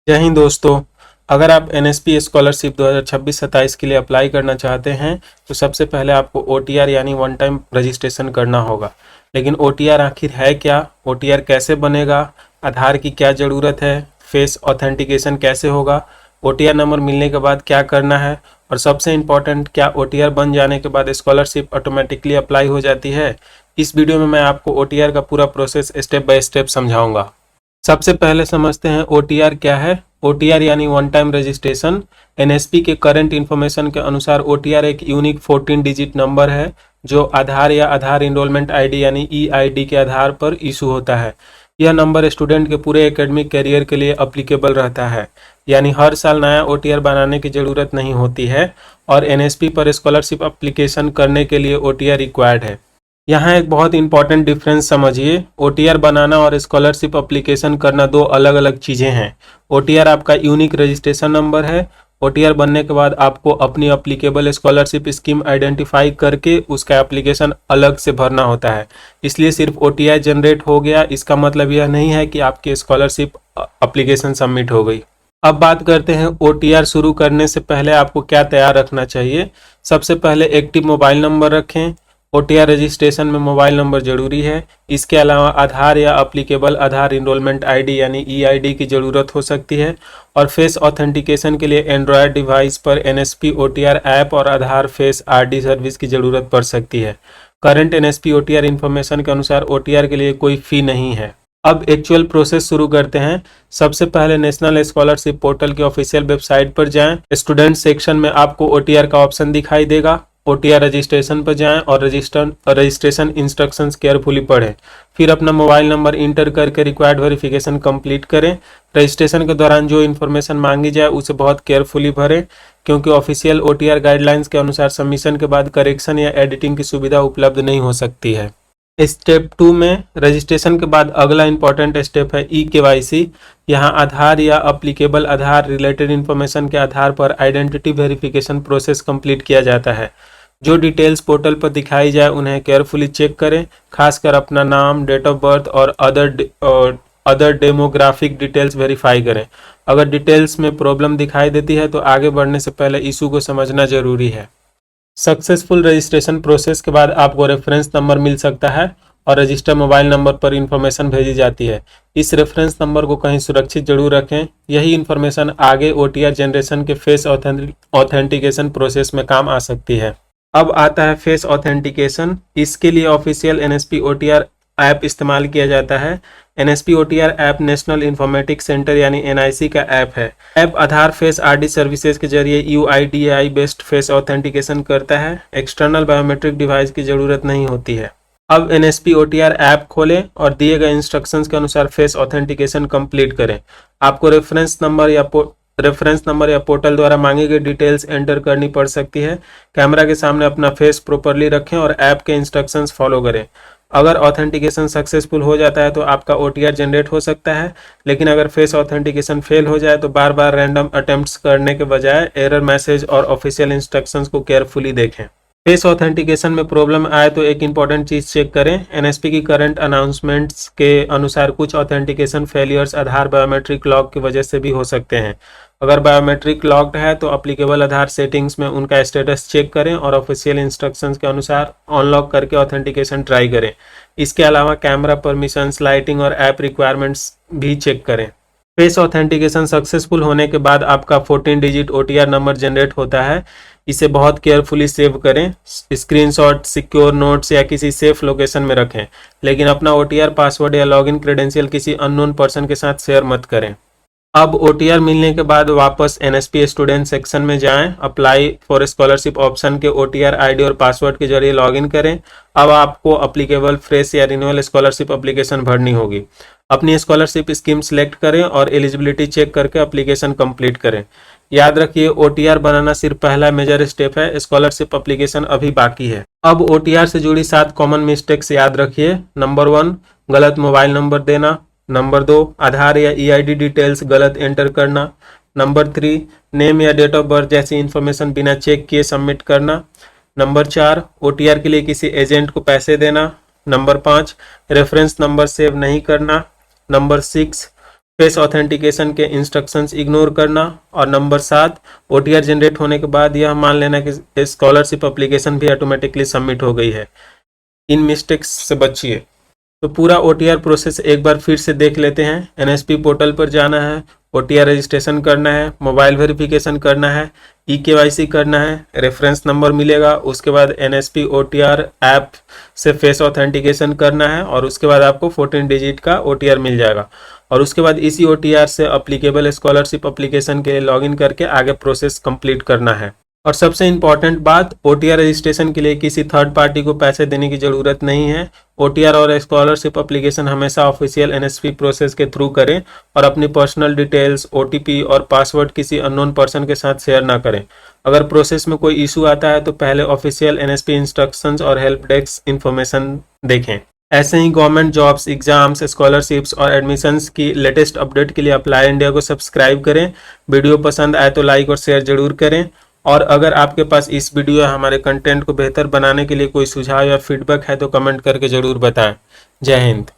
जय हिंद दोस्तों। अगर आप एनएसपी स्कॉलरशिप 2026-27 के लिए अप्लाई करना चाहते हैं तो सबसे पहले आपको ओटीआर यानी वन टाइम रजिस्ट्रेशन करना होगा। लेकिन ओटीआर आखिर है क्या, ओटीआर कैसे बनेगा, आधार की क्या ज़रूरत है, फेस ऑथेंटिकेशन कैसे होगा, ओटीआर नंबर मिलने के बाद क्या करना है और सबसे इम्पॉर्टेंट, क्या ओटीआर बन जाने के बाद स्कॉलरशिप ऑटोमेटिकली अप्लाई हो जाती है। इस वीडियो में मैं आपको ओटीआर का पूरा प्रोसेस स्टेप बाय स्टेप समझाऊंगा। सबसे पहले समझते हैं ओटीआर क्या है। ओटीआर यानी वन टाइम रजिस्ट्रेशन। एनएसपी के करंट इन्फॉर्मेशन के अनुसार ओटीआर एक यूनिक 14 डिजिट नंबर है जो आधार या आधार इनरोलमेंट आईडी यानी ईआईडी के आधार पर इशू होता है। यह नंबर स्टूडेंट के पूरे एकेडमिक कैरियर के लिए अप्लीकेबल रहता है, यानी हर साल नया ओटीआर बनाने की ज़रूरत नहीं होती है और एनएसपी पर स्कॉलरशिप एप्लीकेशन करने के लिए ओटीआर रिक्वायर्ड है। यहाँ एक बहुत इंपॉर्टेंट डिफरेंस समझिए। ओटीआर बनाना और स्कॉलरशिप एप्लीकेशन करना दो अलग अलग चीज़ें हैं। ओटीआर आपका यूनिक रजिस्ट्रेशन नंबर है। ओटीआर बनने के बाद आपको अपनी एप्लीकेबल स्कॉलरशिप स्कीम आइडेंटिफाई करके उसका एप्लीकेशन अलग से भरना होता है। इसलिए सिर्फ ओटीआर जनरेट हो गया इसका मतलब यह नहीं है कि आपकी स्कॉलरशिप एप्लीकेशन सबमिट हो गई। अब बात करते हैं ओटीआर शुरू करने से पहले आपको क्या तैयार रखना चाहिए। सबसे पहले एक्टिव मोबाइल नंबर रखें। ओटीआर रजिस्ट्रेशन में मोबाइल नंबर जरूरी है। इसके अलावा आधार या एप्लीकेबल आधार इनरोलमेंट आईडी यानी ईआईडी की ज़रूरत हो सकती है और फेस ऑथेंटिकेशन के लिए एंड्रॉयड डिवाइस पर एनएसपी ओटीआर ऐप और आधार फेस आरडी सर्विस की ज़रूरत पड़ सकती है। करंट एनएसपी ओटीआर इन्फॉर्मेशन के अनुसार ओटीआर के लिए कोई फ़ी नहीं है। अब एक्चुअल प्रोसेस शुरू करते हैं। सबसे पहले नेशनल स्कॉलरशिप पोर्टल की ऑफिशियल वेबसाइट पर जाएं। स्टूडेंट सेक्शन में आपको ओटीआर का ऑप्शन दिखाई देगा। ओटीआर रजिस्ट्रेशन पर जाएं और रजिस्ट्रेशन इंस्ट्रक्शंस केयरफुली पढ़ें। फिर अपना मोबाइल नंबर इंटर करके रिक्वायर्ड वेरिफिकेशन कंप्लीट करें। रजिस्ट्रेशन के दौरान जो इन्फॉर्मेशन मांगी जाए उसे बहुत केयरफुली भरें, क्योंकि ऑफिशियल ओटीआर गाइडलाइंस के अनुसार सबमिशन के बाद करेक्शन या एडिटिंग की सुविधा उपलब्ध नहीं हो सकती है। स्टेप 2 में रजिस्ट्रेशन के बाद अगला इंपॉर्टेंट स्टेप है ई-केवाईसी। यहाँ आधार या एप्लीकेबल आधार रिलेटेड इन्फॉर्मेशन के आधार पर आइडेंटिटी वेरिफिकेशन प्रोसेस कंप्लीट किया जाता है। जो डिटेल्स पोर्टल पर दिखाई जाए उन्हें केयरफुली चेक करें, खासकर अपना नाम, डेट ऑफ बर्थ और अदर डेमोग्राफिक डिटेल्स वेरीफाई करें। अगर डिटेल्स में प्रॉब्लम दिखाई देती है तो आगे बढ़ने से पहले इशू को समझना जरूरी है। सक्सेसफुल रजिस्ट्रेशन प्रोसेस के बाद आपको रेफरेंस नंबर मिल सकता है और रजिस्टर मोबाइल नंबर पर इंफॉर्मेशन भेजी जाती है। इस रेफरेंस नंबर को कहीं सुरक्षित जरूर रखें। यही इंफॉर्मेशन आगे ओटीआर जनरेशन के फेस ऑथेंटिकेशन प्रोसेस में काम आ सकती है। अब आता है फेस ऑथेंटिकेशन। इसके लिए ऑफिशियल एनएसपी ओटीआर ऐप इस्तेमाल किया जाता है। NSP OTR app national informatics centre यानी एनआईसी का ऐप है। ऐप आधार फेस आरडी सर्विसेज के जरिए यूआईडीआई बेस्ड फेस ऑथेंटिकेशन करता है। एक्सटर्नल बायोमेट्रिक डिवाइस की जरूरत नहीं होती है। अब एनएसपी ओटीआर ऐप खोलें और दिए गए इंस्ट्रक्शंस के अनुसार फेस ऑथेंटिकेशन कंप्लीट करें। आपको रेफरेंस नंबर या पोर्टल द्वारा मांगी गई डिटेल्स एंटर करनी पड़ सकती है। कैमरा के सामने अपना फेस प्रॉपरली रखें और ऐप के इंस्ट्रक्शंस फॉलो करें। अगर ऑथेंटिकेशन सक्सेसफुल हो जाता है तो आपका ओटीआर जनरेट हो सकता है, लेकिन अगर फेस ऑथेंटिकेशन फेल हो जाए तो बार बार रैंडम अटेम्प्ट्स करने के बजाय एरर मैसेज और ऑफिशियल इंस्ट्रक्शंस को केयरफुली देखें। फेस ऑथेंटिकेशन में प्रॉब्लम आए तो एक इंपॉर्टेंट चीज़ चेक करें। एनएसपी की करंट अनाउंसमेंट्स के अनुसार कुछ ऑथेंटिकेशन फेलियर्स आधार बायोमेट्रिक लॉक की वजह से भी हो सकते हैं। अगर बायोमेट्रिक लॉक्ड है तो एप्लीकेबल आधार सेटिंग्स में उनका स्टेटस चेक करें और ऑफिशियल इंस्ट्रक्शंस के अनुसार अनलॉक करके ऑथेंटिकेशन ट्राई करें। इसके अलावा कैमरा परमिशंस, लाइटिंग और ऐप रिक्वायरमेंट्स भी चेक करें। फेस ऑथेंटिकेशन सक्सेसफुल होने के बाद आपका 14 डिजिट ओटीआर नंबर जनरेट होता है। इसे बहुत केयरफुली सेव करें। स्क्रीनशॉट, सिक्योर नोट्स या किसी सेफ लोकेशन में रखें, लेकिन अपना ओटीआर पासवर्ड या लॉगिन क्रेडेंशियल किसी अननोन पर्सन के साथ शेयर मत करें। अब ओटीआर मिलने के बाद वापस एनएसपी स्टूडेंट सेक्शन में जाएं। अप्लाई फॉर स्कॉलरशिप ऑप्शन के ओटीआर आईडी और पासवर्ड के जरिए लॉगिन करें। अब आपको एप्लीकेबल फ्रेश या रिन्यूअल स्कॉलरशिप एप्लीकेशन भरनी होगी। अपनी स्कॉलरशिप स्कीम सेलेक्ट करें और एलिजिबिलिटी चेक करके एप्लीकेशन कंप्लीट करें। याद रखिए, ओटीआर बनाना सिर्फ पहला मेजर स्टेप है, स्कॉलरशिप एप्लीकेशन अभी बाकी है। अब ओटीआर से जुड़ी 7 कॉमन मिस्टेक्स याद रखिए। नंबर 1, गलत मोबाइल नंबर देना। नंबर 2, आधार या ईआईडी डिटेल्स गलत एंटर करना। नंबर 3, नेम या डेट ऑफ बर्थ जैसी इंफॉर्मेशन बिना चेक किए सबमिट करना। नंबर 4, ओटीआर के लिए किसी एजेंट को पैसे देना। नंबर 5, रेफरेंस नंबर सेव नहीं करना। नंबर 6, फेस ऑथेंटिकेशन के इंस्ट्रक्शंस इग्नोर करना। और नंबर 7, OTR जनरेट होने के बाद यह मान लेना कि स्कॉलरशिप एप्लीकेशन भी ऑटोमेटिकली सबमिट हो गई है। इन मिस्टेक्स से बचिए। तो पूरा OTR प्रोसेस एक बार फिर से देख लेते हैं। NSP पोर्टल पर जाना है, OTR रजिस्ट्रेशन करना है, मोबाइल वेरिफिकेशन करना है, eKYC करना है, रेफरेंस नंबर मिलेगा, उसके बाद NSP OTR ऐप से फेस ऑथेंटिकेशन करना है और उसके बाद आपको 14 डिजिट का OTR मिल जाएगा। और उसके बाद इसी OTR से अप्लीकेबल स्कॉलरशिप एप्लीकेशन के लिए लॉगिन करके आगे प्रोसेस कंप्लीट करना है। और सबसे इम्पॉर्टेंट बात, OTR रजिस्ट्रेशन के लिए किसी थर्ड पार्टी को पैसे देने की ज़रूरत नहीं है। OTR और स्कॉलरशिप एप्लीकेशन हमेशा ऑफिशियल NSP प्रोसेस के थ्रू करें और अपनी पर्सनल डिटेल्स, OTP और पासवर्ड किसी अननोन पर्सन के साथ शेयर ना करें। अगर प्रोसेस में कोई इशू आता है तो पहले ऑफिशियल NSP इंस्ट्रक्शंस और हेल्प डेस्क इन्फॉर्मेशन देखें। ऐसे ही गवर्नमेंट जॉब्स, एग्जाम्स, स्कॉलरशिप्स और एडमिशन्स की लेटेस्ट अपडेट के लिए अप्लाई इंडिया को सब्सक्राइब करें। वीडियो पसंद आए तो लाइक और शेयर जरूर करें। और अगर आपके पास इस वीडियो या हमारे कंटेंट को बेहतर बनाने के लिए कोई सुझाव या फीडबैक है तो कमेंट करके ज़रूर बताएं। जय हिंद।